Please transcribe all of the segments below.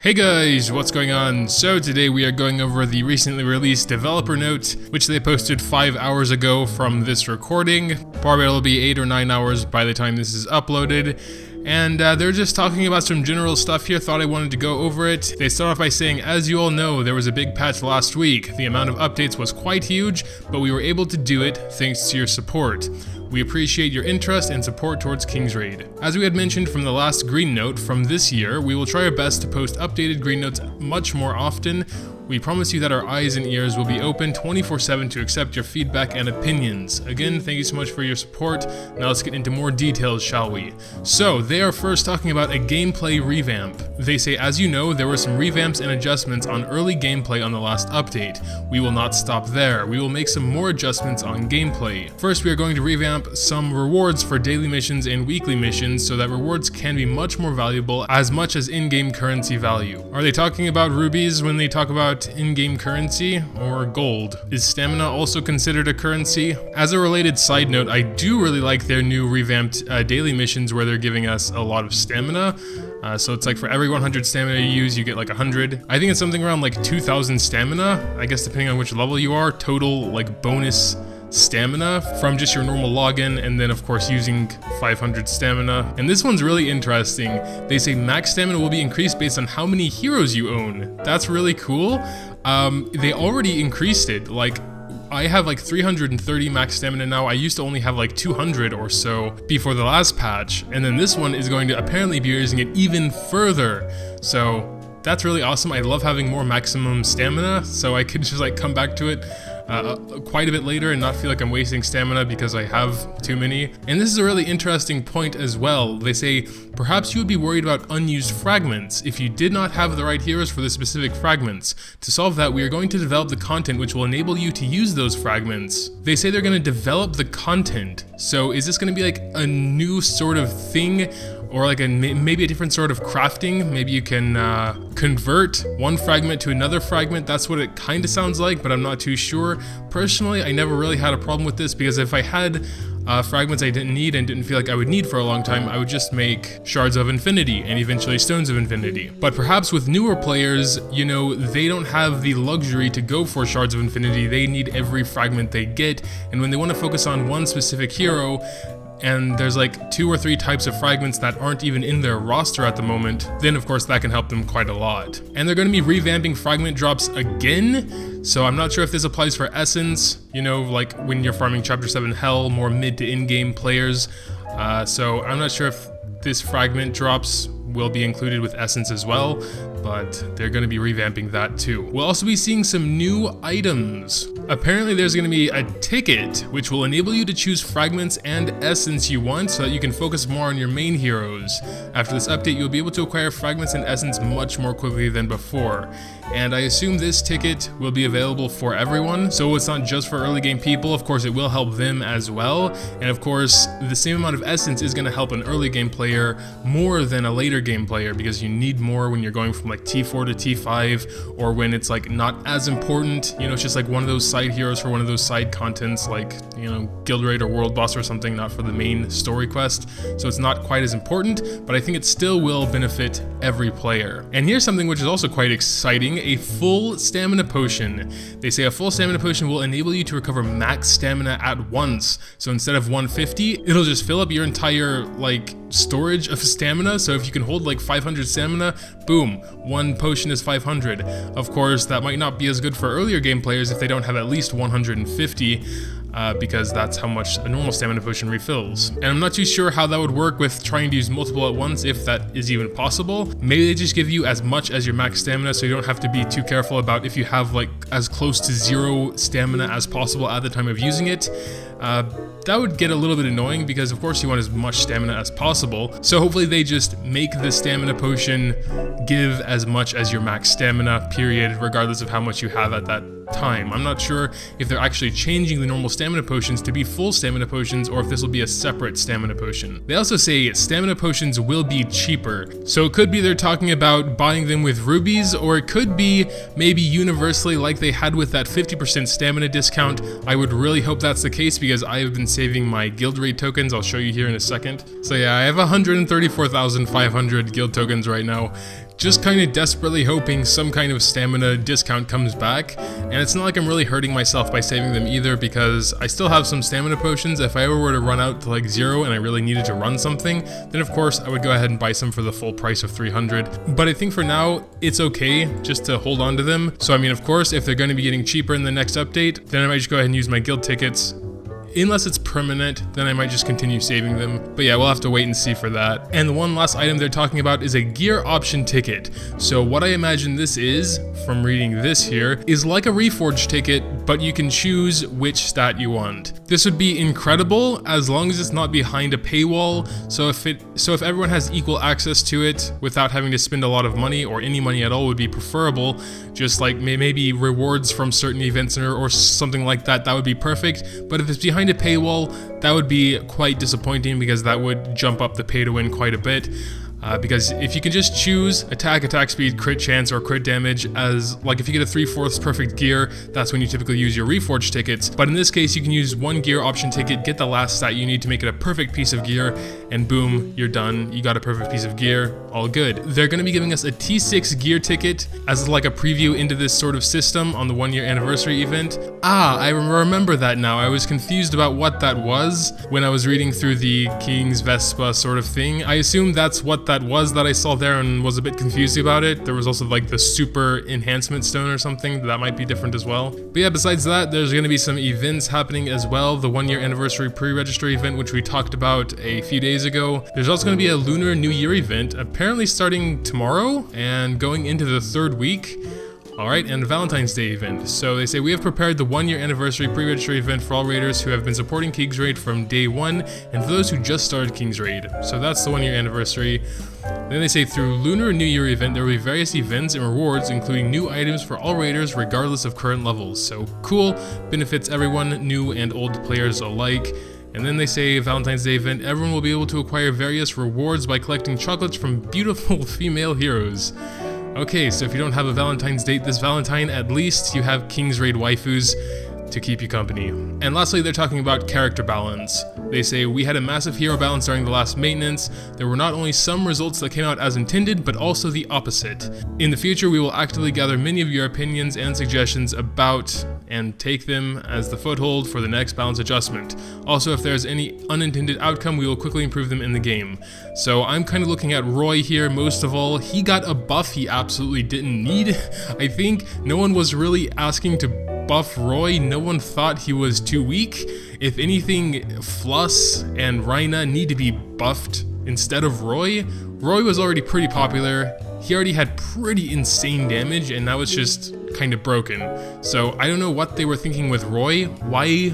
Hey guys, what's going on? So today we are going over the recently released developer note, which they posted 5 hours ago from this recording. Probably it'll be 8 or 9 hours by the time this is uploaded. And they're just talking about some general stuff here, thought I wanted to go over it. They start off by saying, as you all know, there was a big patch last week. The amount of updates was quite huge, but we were able to do it thanks to your support. We appreciate your interest and support towards King's Raid. As we had mentioned from the last Green Note from this year, we will try our best to post updated Green Notes much more often. We promise you that our eyes and ears will be open 24/7 to accept your feedback and opinions. Again, thank you so much for your support. Now let's get into more details, shall we? So, they are first talking about a gameplay revamp. They say, as you know, there were some revamps and adjustments on early gameplay on the last update. We will not stop there. We will make some more adjustments on gameplay. First, we are going to revamp some rewards for daily missions and weekly missions so that rewards can be much more valuable as much as in-game currency value. Are they talking about rubies when they talk about in-game currency or gold? Is stamina also considered a currency? As a related side note, I do really like their new revamped daily missions where they're giving us a lot of stamina. So it's like for every 100 stamina you use, you get like 100. I think it's something around like 2,000 stamina, I guess depending on which level you are, total like bonus stamina from just your normal login, and then of course using 500 stamina. And this one's really interesting. They say max stamina will be increased based on how many heroes you own. That's really cool. They already increased it. Like, I have like 330 max stamina now. I used to only have like 200 or so before the last patch, and then this one is going to apparently be raising it even further. So that's really awesome. I love having more maximum stamina, so I could just like come back to it quite a bit later and not feel like I'm wasting stamina because I have too many. And this is a really interesting point as well. They say, perhaps you would be worried about unused fragments if you did not have the right heroes for the specific fragments. To solve that, we are going to develop the content which will enable you to use those fragments. They say they're going to develop the content. So is this going to be like a new sort of thing? Or like maybe a different sort of crafting? Maybe you can convert one fragment to another fragment. That's what it kind of sounds like, but I'm not too sure. Personally, I never really had a problem with this because if I had fragments I didn't need and didn't feel like I would need for a long time, I would just make Shards of Infinity and eventually Stones of Infinity. But perhaps with newer players, you know, they don't have the luxury to go for Shards of Infinity. They need every fragment they get, and when they want to focus on one specific hero, and there's like 2 or 3 types of fragments that aren't even in their roster at the moment, then of course that can help them quite a lot. And they're going to be revamping fragment drops again, so I'm not sure if this applies for Essence, you know, like when you're farming Chapter 7 Hell, more mid to in-game players. So I'm not sure if this fragment drops will be included with Essence as well, but they're going to be revamping that too. We'll also be seeing some new items. Apparently there's going to be a ticket which will enable you to choose fragments and essence you want so that you can focus more on your main heroes. After this update, you'll be able to acquire fragments and essence much more quickly than before. And I assume this ticket will be available for everyone, so it's not just for early game people. Of course, it will help them as well. And of course, the same amount of essence is going to help an early game player more than a later game player, because you need more when you're going from like T4 to T5, or when it's like not as important, you know, it's just like one of those side heroes for one of those side contents, like, you know, guild raid or world boss or something, not for the main story quest. So it's not quite as important, but I think it still will benefit every player. And here's something which is also quite exciting: a full stamina potion. They say a full stamina potion will enable you to recover max stamina at once. So instead of 150, it'll just fill up your entire like storage of stamina. So if you can hold like 500 stamina, boom, one potion is 500. Of course, that might not be as good for earlier game players if they don't have at least 150. Because that's how much a normal stamina potion refills. And I'm not too sure how that would work with trying to use multiple at once, if that is even possible. Maybe they just give you as much as your max stamina, so you don't have to be too careful about if you have like as close to 0 stamina as possible at the time of using it. That would get a little bit annoying because of course you want as much stamina as possible. So hopefully they just make the stamina potion give as much as your max stamina, period, regardless of how much you have at that time. I'm not sure if they're actually changing the normal stamina potions to be full stamina potions, or if this will be a separate stamina potion. They also say stamina potions will be cheaper. So it could be they're talking about buying them with rubies, or it could be maybe universally like they had with that 50% stamina discount. I would really hope that's the case because I have been saving my guild raid tokens. I'll show you here in a second. So yeah, I have 134,500 guild tokens right now. just kind of desperately hoping some kind of stamina discount comes back. And it's not like I'm really hurting myself by saving them either, because I still have some stamina potions. If I ever were to run out to like 0 and I really needed to run something, then of course I would go ahead and buy some for the full price of 300. But I think for now, it's okay just to hold on to them. So I mean, of course, if they're going to be getting cheaper in the next update, then I might just go ahead and use my guild tickets. Unless it's permanent, then I might just continue saving them. But yeah, we'll have to wait and see for that. And the one last item they're talking about is a gear option ticket. So what I imagine this is, from reading this here, is like a reforge ticket, but you can choose which stat you want. This would be incredible as long as it's not behind a paywall. So if everyone has equal access to it without having to spend a lot of money, or any money at all, would be preferable. Just like maybe rewards from certain events or something like that, that would be perfect. But if it's behind a paywall, that would be quite disappointing, because that would jump up the pay to win quite a bit. Because if you can just choose attack speed, crit chance, or crit damage as, like if you get a 3/4 perfect gear, that's when you typically use your reforge tickets. But in this case, you can use one gear option ticket, get the last stat you need to make it a perfect piece of gear, and boom, you're done. You got a perfect piece of gear, all good. They're going to be giving us a T6 gear ticket as like a preview into this sort of system on the 1-year anniversary event. Ah, I remember that now. I was confused about what that was when I was reading through the King's Vespa sort of thing. I assumed that's what that was that I saw there and was a bit confused about it. There was also like the super enhancement stone or something that might be different as well. But yeah, besides that, there's going to be some events happening as well. The 1-year anniversary pre-register event, which we talked about a few days ago. There's also going to be a Lunar New Year event, apparently starting tomorrow and going into the 3rd week. Alright, and a Valentine's Day event. So they say, we have prepared the 1-year anniversary pre-register event for all raiders who have been supporting King's Raid from day 1, and for those who just started King's Raid. So that's the 1-year anniversary. Then they say, through Lunar New Year event, there will be various events and rewards, including new items for all raiders regardless of current levels. So cool, benefits everyone, new and old players alike. And then they say, Valentine's Day event, everyone will be able to acquire various rewards by collecting chocolates from beautiful female heroes. Okay, so if you don't have a Valentine's date this Valentine, at least you have King's Raid waifus to keep you company. And lastly, they're talking about character balance. They say, we had a massive hero balance during the last maintenance. There were not only some results that came out as intended, but also the opposite. In the future, we will actively gather many of your opinions and suggestions about and take them as the foothold for the next balance adjustment. Also, if there's any unintended outcome, we will quickly improve them in the game. So I'm kind of looking at Roy here most of all. He got a buff he absolutely didn't need. I think no one was really asking to buff Roy. No one thought he was too weak. If anything, Fluss and Rhina need to be buffed instead of Roy. Roy was already pretty popular. He already had pretty insane damage, and now it's just kind of broken. So I don't know what they were thinking with Roy. Why?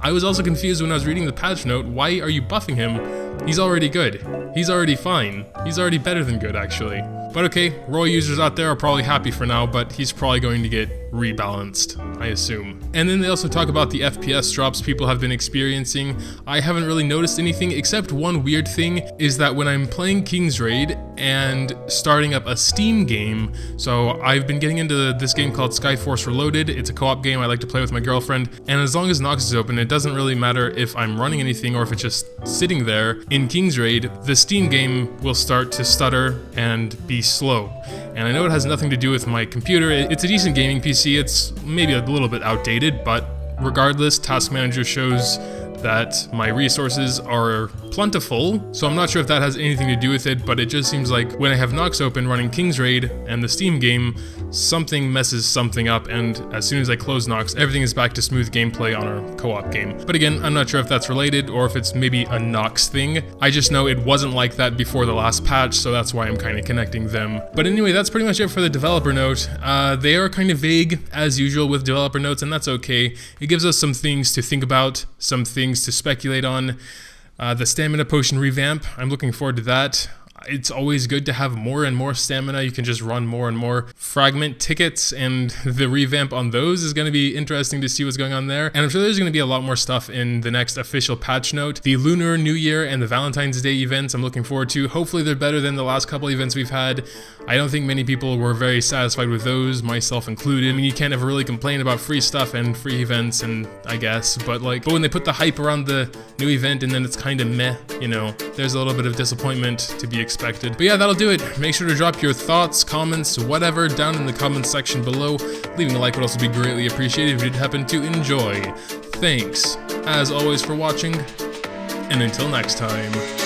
I was also confused when I was reading the patch note. Why are you buffing him? He's already good. He's already fine. He's already better than good, actually. But okay, Roy users out there are probably happy for now, but he's probably going to get rebalanced, I assume. And then they also talk about the FPS drops people have been experiencing. I haven't really noticed anything, except one weird thing is that when I'm playing King's Raid and starting up a Steam game, so I've been getting into this game called Skyforce Reloaded. It's a co-op game I like to play with my girlfriend, and as long as Nox is open, it doesn't really matter if I'm running anything or if it's just sitting there. In King's Raid, the Steam game will start to stutter and be slow. And I know it has nothing to do with my computer. It's a decent gaming PC. It's maybe a little bit outdated, but regardless, Task Manager shows that my resources are plentiful, so I'm not sure if that has anything to do with it, but it just seems like when I have Nox open running King's Raid and the Steam game, something messes something up, and as soon as I close Nox, everything is back to smooth gameplay on our co-op game. But again, I'm not sure if that's related or if it's maybe a Nox thing. I just know it wasn't like that before the last patch, so that's why I'm kind of connecting them. But anyway, that's pretty much it for the developer note. They are kind of vague, as usual with developer notes, and that's okay. It gives us some things to think about, some things to speculate on. The stamina potion revamp, I'm looking forward to that. It's always good to have more and more stamina. You can just run more and more fragment tickets, and the revamp on those is going to be interesting to see what's going on there. And I'm sure there's going to be a lot more stuff in the next official patch note. The Lunar New Year and the Valentine's Day events I'm looking forward to. Hopefully they're better than the last couple events we've had. I don't think many people were very satisfied with those, myself included. I mean, you can't ever really complain about free stuff and free events, and I guess, but when they put the hype around the new event and then it's kind of meh, you know, there's a little bit of disappointment to be expected. But yeah, that'll do it. Make sure to drop your thoughts, comments, whatever down in the comments section below. Leaving a like would also be greatly appreciated if you did happen to enjoy. Thanks, as always, for watching, and until next time.